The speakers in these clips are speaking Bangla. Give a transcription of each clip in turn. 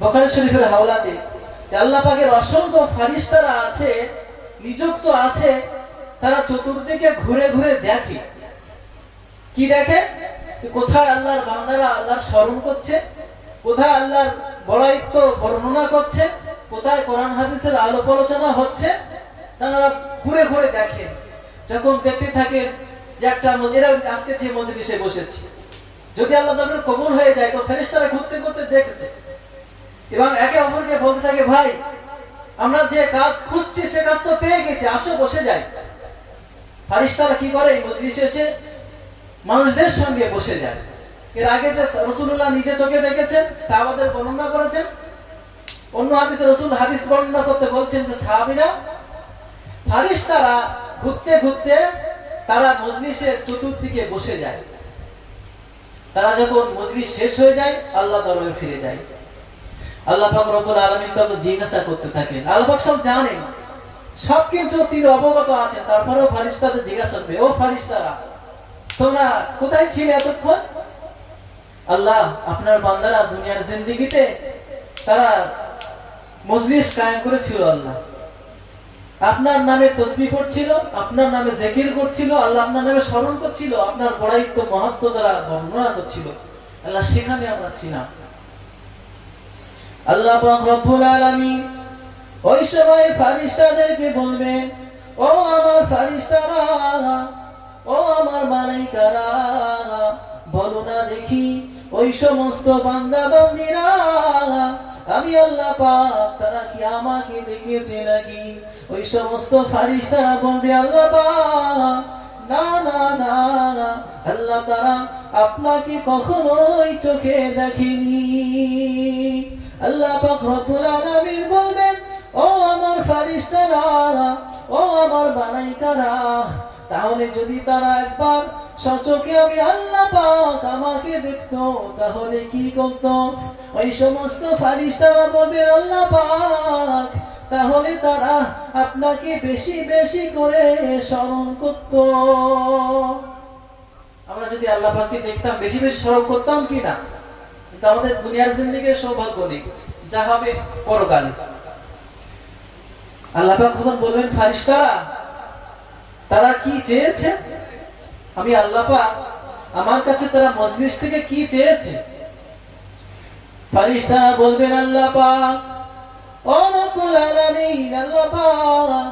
বুখারী শরীফের হাওলাতে যে আল্লাহ পাকের অসংখ্য ফেরেশতারা আছে, নিযুক্ত আছে, তারা চতুর্দিকে ঘুরে ঘুরে দেখে। কি দেখে? কোথায় আল্লাহর বান্দারা আল্লাহর স্মরণ করছে, কোথায় আল্লাহর বড়াইত্ব বর্ণনা করছে, কোথায় কোরআন হাদিসের আলোক আলোচনা হচ্ছে, তারা ঘুরে ঘুরে দেখেন। যখন দেখতে থাকেন যে একটা মজলিসে, আজকে যে মজলিসে বসেছি, যদি আল্লাহ তাআলার কবুল হয়ে যায়, তো ফেরেশতারা ঘুরতে ঘুরতে দেখেছে এবং একে অপরকে বলতে থাকে, ভাই আমরা যে কাজ খুঁজছি সে কাজ তো পেয়ে গেছি, আসো বসে যাই। ফেরেশতারা কি করে? এই মজলিসে এসে মানুষদের সঙ্গে বসে যায়। এর আগে যে রাসূলুল্লাহ নিজে চোখে দেখেছেন, সাহাবাদের বর্ণনা করেছেন, অন্য হাদিসে রাসূল হাদিস বর্ণনা করতে বলছেন যে সাহাবীরা, ফেরেশতারা ঘুরতে ঘুরতে তারা মজলিসের চতুর্দিকে বসে যায়। তারা যখন মজলিস শেষ হয়ে যায়, আল্লাহ দরবারে ফিরে যায়। আল্লাহ পাক রব্বুল আলামিন তাকে জিজ্ঞাসা করতে থাকেন। আল্লাহ পাক সব জানেন, সবকিছু তিনি অবগত আছেন। তারপরেও ফেরেশতাদের জিজ্ঞাসা করবে, ও ফেরেশতারা, তোমরা কোথায় ছিলে এতক্ষণ? আল্লাহ, আপনার বান্দারা দুনিয়ার জিন্দেগিতে তারা মজলিস কায়েম করেছিল, আল্লাহ আপনার নামে তাসবিহ পড়ছিল, আপনার নামে জিকির করছিল, আল্লাহ আপনার নামে স্মরণ করছিল, আপনার বড়াইত্ব মহত্ব দ্বারা বর্ণনা করছিল, আল্লাহ সেখানে আমরা ছিলাম। আল্লাহ পাক রব্বুল আলামিন ওই সময় ফেরেশতাদেরকে বলবেন, ও আমার ফেরেশতারা, ও আমার মালাইকারা, বলো না দেখি ওই সমস্ত বান্দা বান্দীরা, আমি আল্লাহ পাক তারা কি আমাকে দেখেছে নাকি? ওই সমস্ত ফেরেশতারা বলবে, আল্লাহ পাক না না না, আল্লাহ তারা আপনাকে কখনোই চোখে দেখেনি। আল্লাহ পাক রব্বুল আলামিন বলবেন, ও আমার ফেরেশতারা, ও আমার মালাইকারা, তাহলে যদি তারা একবার সচোখে আমি আল্লাহ পাক আমাকে দেখতো, তাহলে কি করত? ওই সমস্ত ফেরেশতারা বলবে, আল্লাহ পাক তাহলে তারা আপনাকে বেশি বেশি করে স্মরণ করত। আমরা যদি আল্লাহ পাককে দেখতাম, বেশি বেশি স্মরণ করতাম কি না? কিন্তু আমাদের দুনিয়ার জিন্দেগির সৌভাগ্য নেই, যা হবে পরকালে। আল্লাহ পাক তখন বলবেন, ফেরেশতারা তারা কি চেয়েছে? আমি আল্লাহ পাক আমার কাছে তারা মজলিস থেকে কি চেয়েছে? ফেরেশতারা বলবেন, আল্লাহ পাক, ও রব্বুল আলামিন, আল্লাহ পাক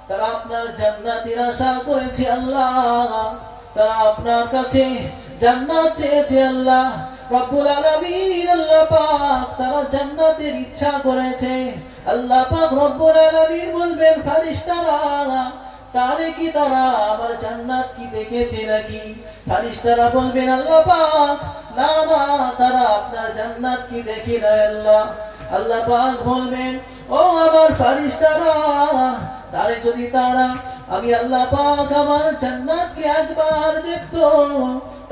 তারা আপনার জান্নাতের আশা করেছে, আল্লাহ তারা আপনার কাছে জান্নাত চেয়েছে, আল্লাহ রব্বুল আলামিন, আল্লাহ পাক তারা জান্নাতের ইচ্ছা করেছে। আল্লাহ পাক রব্বুল আলামিন বলবেন, ফেরেশতারা তাহলে কি তারা আমার জান্নাত কি দেখেছে নাকি? ফেরেশতারা বলবেন, আল্লাহ পাক না না, তারা আপনার জান্নাত কি দেখে না, আল্লাহ। আল্লাহ পাক বলবেন, ও আমার ফেরেশতারা, তাহলে যদি তারা আমি আল্লাহ পাক আমার জান্নাতকে একবার দেখতো,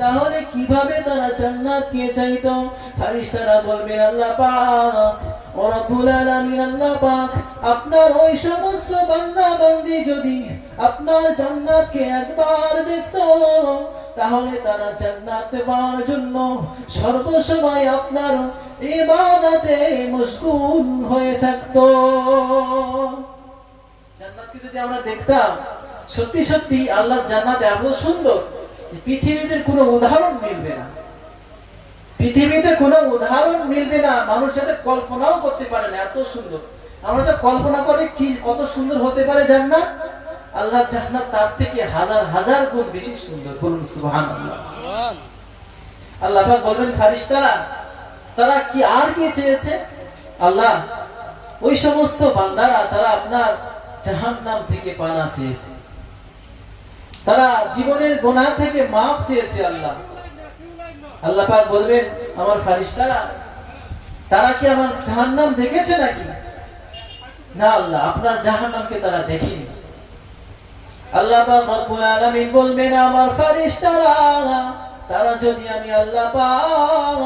তাহলে কিভাবে তারা জান্নাতকে চাইতো? ফেরেশতারা বলবেন, আল্লাহ পাক ও রব্বুল আলামিন, আল্লাহ পাক আপনার ওই সমস্ত বান্দা বান্দি যদি আপনার জান্নাতকে একবার দেখতো, তাহলে তারা জান্নাত পাওয়ার জন্য সর্বসময় আপনার ইবাদতে মশগুল হয়ে থাকতো। জান্নাতকে যদি আমরা দেখতাম, সত্যি সত্যি আল্লাহর জান্নাত এত সুন্দর, পৃথিবীতে কোনো উদাহরণ মিলবে না, পৃথিবীতে কোনো উদাহরণ মিলবে না, মানুষ যাতে কল্পনাও করতে পারে না, এত সুন্দর। আমরা যা কল্পনা করি কি কত সুন্দর হতে পারে জান্নাত, আল্লাহর জান্নাত তার থেকে হাজার হাজার গুণ বেশি সুন্দর। বলুন সুবহানাল্লাহ। আল্লাহ পাক বলবেন, ফেরেশতারা তারা কি আর কি চেয়েছে? আল্লাহ ওই সমস্ত বান্দারা তারা আপনার জাহান্নাম থেকে পানা চেয়েছে, তারা জীবনের গুনাহ থেকে মাফ চেয়েছে, আল্লাহ। আল্লাহ পাক বলবেন, আমার ফেরেশতারা তারা কি আমার জাহান্নাম দেখেছে নাকি? না আল্লাহ, আপনার জাহান্নামকে তারা দেখেনি। আল্লাহ পাক রব্বুল আলামিন বলবেন, আমার ফেরেশতারা তারা যদি আমি আল্লাহ পাক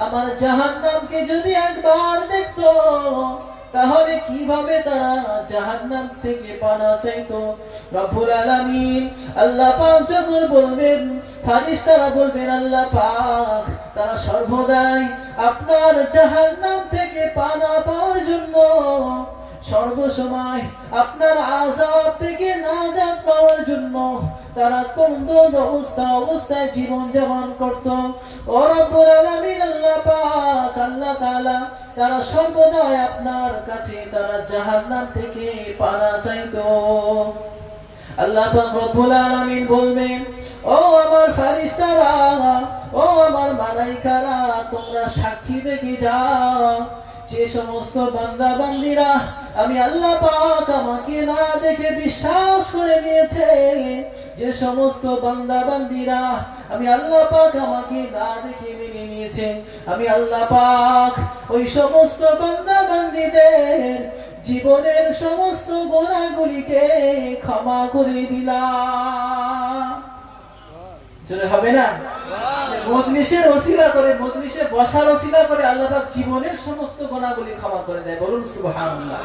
আমার জাহান্নামকে যদি একবার দেখতো, তাহলে কিভাবে তারা জাহান্নাম থেকে পানা চাইতো? রব্বুল আলামিন আল্লাহ পাক যখন বলবেন, ফেরেশতারা বলবেন আল্লাহ পাক তারা সর্বদাই আপনার জাহান্নাম থেকে পানা পাওয়ার জন্য সর্বসময় আপনার আযাব থেকে নাজাত পাওয়ার জন্য তারা কোন অবস্থায় জীবন যাপন করত। ও রব্বুল আলামিন আল্লাহ পাক আল্লাহ তাআলা তারা সর্বদাই আপনার কাছে তারা জাহান্নাম থেকে পানা চাইতো। আল্লাহ পাক রব্বুল আলামিন বলবেন, ও আমার ফেরেশতারা, ও আমার মালায়েকারা, তোমরা সাক্ষী দেখে যাও যে সমস্ত বান্দা বান্দীরা আমি আল্লাহ পাক আমাকে না দেখে বিশ্বাস করে নিয়েছে, যে সমস্ত বান্দা বান্দীরা আমি আল্লাহ পাক আমাকে না দেখে মেনে নিয়েছে, আমি আল্লাহ পাক ওই সমস্ত বান্দা বান্দীদের জীবনের সমস্ত গুনাহগুলিকে ক্ষমা করে দিলাম। জোরে হবে না? মজলিসের ওসিলা করে, মজলিসে বসার ওসিলা করে আল্লাহ পাক জীবনের সমস্ত গুনাহগুলি ক্ষমা করে দেয়। বলুন সুবহানাল্লাহ।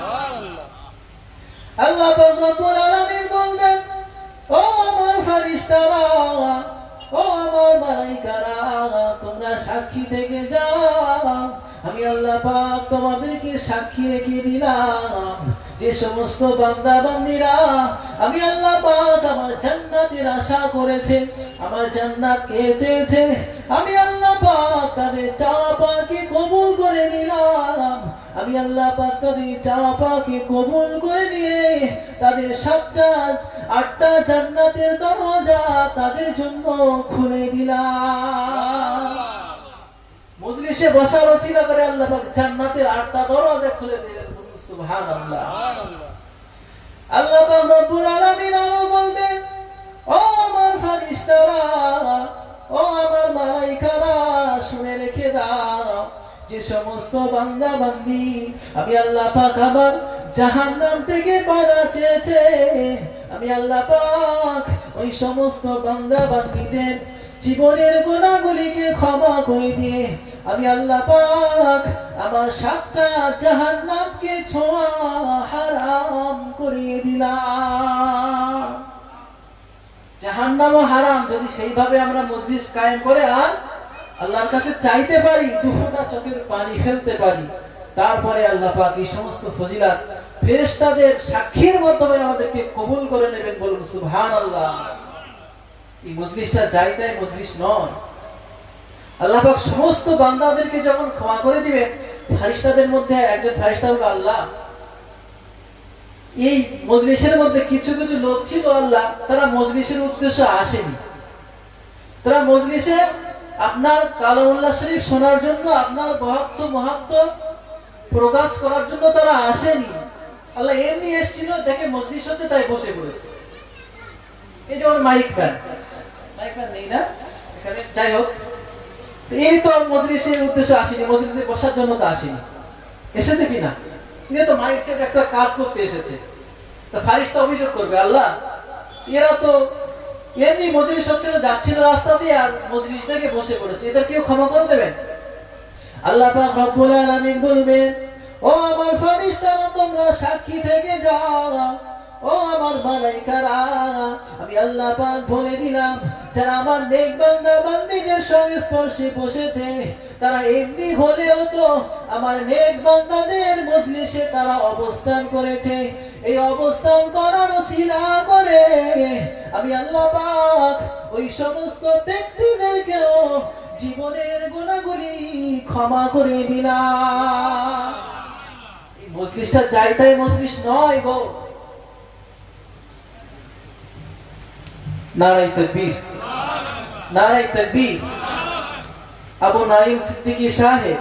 আল্লাহ পাক রব্বুল আলামিন বলবেন, ও আমার ফেরেশতারা, ও আমার মালায়েকারা, তোমরা সাক্ষী থেকে যাও আমি আল্লাহ পাক তোমাদেরকে সাক্ষী রেখে দিলাম যে সমস্ত বান্দা বান্দীরা আমি আল্লাহ পাক আমার জান্নাতের আশা করেছে, আমার জান্নাত কে চেয়েছে, আমি আল্লাহ পাক তাদের চাওয়া পাকে কবুল করে নিলাম। আমি আল্লাহ পাক তাদের চাওয়া পাকে কবুল করে নিয়ে তাদের 7টা 8টা জান্নাতের দরজা তাদের জন্য খুলে দিলাম। মজলিসে বসার ওসিলা করে আল্লাহ পাক জান্নাতের 8টা দরজা খুলে দিলেন। সুবহানাল্লাহ। আল্লাহ পাক রব্বুল আলামিন আরো বলবেন, ও আমার ফেরেশতারা, ও আমার মালায়েকারা, শুনে রেখে দাও যে সমস্ত বান্দা বান্দি আমি আল্লাহ পাক আমার জাহান্নাম থেকে পানা চেয়েছে, আমি আল্লাহ পাক ওই সমস্ত বান্দা বান্দীদের জীবনের গুনাহগুলিকে ক্ষমা করে দিয়ে আমি আল্লাহ পাক আমার 7টা জাহান্নামকে ছোঁয়া হারাম করে দিলাম। জাহান্নামও হারাম যদি সেইভাবে আমরা মজলিস কায়েম করে আর আল্লাহর কাছে চাইতে পারি, দুফোঁটা চোখের পানি ফেলতে পারি, তারপরে আল্লাহ পাক এই সমস্ত ফজিলাত ফেরেশতাদের সাক্ষীর মাধ্যমে আমাদেরকে কবুল করে নেবেন। বলুন সুবহানাল্লাহ। এই মজলিসটা জায়গায় মজলিস নয়। আল্লাহ পাক সমস্ত বান্দাদেরকে যখন ক্ষমা করে দিবেন, ফেরেশতাদের মধ্যে একজন ফেরেশতা বলবে, আল্লাহ এই মজলিসের মধ্যে কিছু কিছু লোক ছিল আল্লাহ, তারা মজলিসের উদ্দেশ্যে আসেনি, তারা মজলিসে আপনার কালামুল্লাহ শরীফ শোনার জন্য, আপনার মাহাত্ম্য প্রকাশ করার জন্য তারা আসেনি। আল্লাহ এমনি এসেছিল, দেখে মজলিস হচ্ছে তাই বসে পড়েছে। এই যেমন মাইক ম্যান নেই না এখানে, যাই হোক, এই তো মজলিসের উদ্দেশ্যে আসেনি, মজলিসে বসার জন্য তো আসেনি, এসেছে কিনা? এরা তো মাইক সেট একটা কাজ করতে এসেছে। তো ফেরেশতা অভিযোগ করবে, আল্লাহ এরা তো এমনি মজলিস হচ্ছিল, যাচ্ছিল রাস্তা দিয়ে আর মজলিস থেকে বসে পড়েছে, এদের কেউ ক্ষমা করে দেবেন? আল্লাহ পাক রব্বুল আলামিন বলবেন, ও আমার ফেরেশতারা, তোমরা সাক্ষী থেকে যাও, ও আমার মালায়েকারা, আমি আল্লাহ পাক বলে দিলাম যারা আমার নেক বান্দা বান্দীদের সংস্পর্শে বসেছে, তারা এমনি হলেও তো আমার নেক বান্দাদের মজলিসে তারা অবস্থান করেছে। এই অবস্থান করার ওসিলা করে আমি আল্লাহ পাক ওই সমস্ত ব্যক্তিদেরকেও জীবনের গুনাহগুলি ক্ষমা করে দিলাম। এই মজলিসটা যাইতাই মজলিস নয় গো। নারায়ে তাকবীর, নারায়ে তাকবীর। আবু নাঈম সিদ্দিকী সাহেব